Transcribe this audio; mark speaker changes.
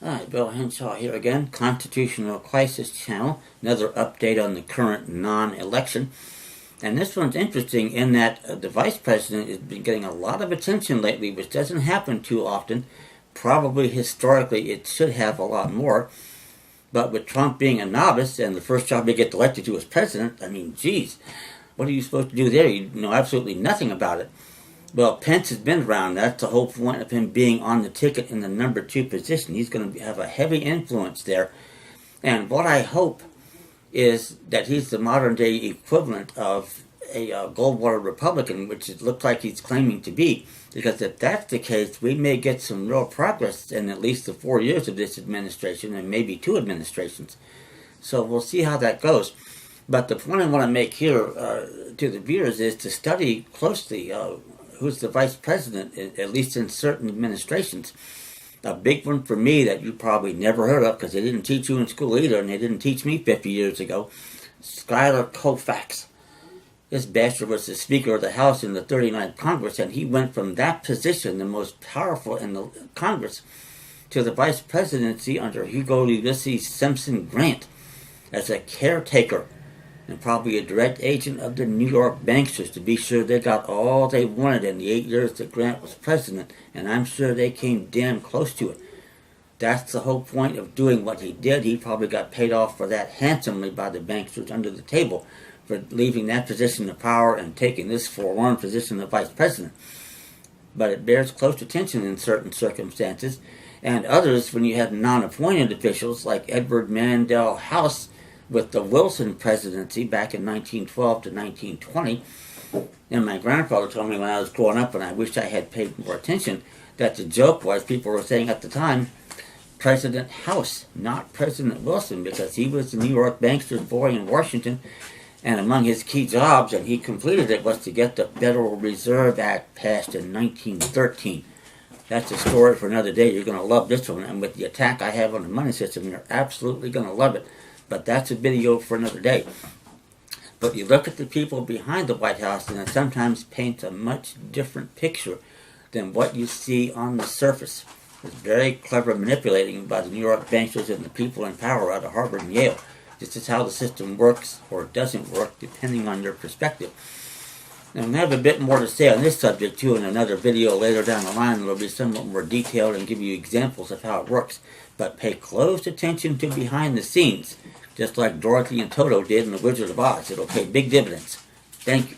Speaker 1: Hi, Bill Henshaw here again, Constitutional Crisis Channel. Another update on the current non-election. And this one's interesting in that the Vice President has been getting a lot of attention lately, which doesn't happen too often. Probably historically it should have a lot more. But with Trump being a novice and the first job he gets elected to as president, I mean, geez, what are you supposed to do there? You know absolutely nothing about it. Well, Pence has been around. That's the whole point of him being on the ticket in the number 2 position. He's going to have a heavy influence there. And what I hope is that he's the modern day equivalent of a Goldwater Republican, which it looks like he's claiming to be. Because if that's the case, we may get some real progress in at least the 4 years of this administration and maybe 2 administrations. So we'll see how that goes. But the point I want to make here to the viewers is to study closely who's the vice president, at least in certain administrations. A big one for me that you probably never heard of because they didn't teach you in school either, and they didn't teach me 50 years ago, Schuyler Colfax. This bastard was the Speaker of the House in the 39th Congress, and he went from that position, the most powerful in the Congress, to the vice presidency under Hugo Ulysses Simpson Grant as a caretaker and probably a direct agent of the New York banksters to be sure they got all they wanted in the 8 years that Grant was president, and I'm sure they came damn close to it. That's the whole point of doing what he did. He probably got paid off for that handsomely by the banksters under the table for leaving that position of power and taking this forlorn position of vice president. But it bears close attention in certain circumstances, and others when you have non-appointed officials like Edward Mandell House with the Wilson presidency back in 1912 to 1920. And my grandfather told me when I was growing up, and I wish I had paid more attention, that the joke was people were saying at the time, President House, not President Wilson, because he was the New York bankster's boy in Washington, and among his key jobs, and he completed it, was to get the Federal Reserve Act passed in 1913. That's a story for another day. You're going to love this one, and with the attack I have on the money system, you're absolutely going to love it. But that's a video for another day. But you look at the people behind the White House, and it sometimes paints a much different picture than what you see on the surface. It's very clever manipulating by the New York banksters and the people in power out of Harvard and Yale. This is how the system works or doesn't work, depending on your perspective. And I have a bit more to say on this subject, too, in another video later down the line. It'll be somewhat more detailed and give you examples of how it works. But pay close attention to behind the scenes, just like Dorothy and Toto did in The Wizard of Oz. It'll pay big dividends. Thank you.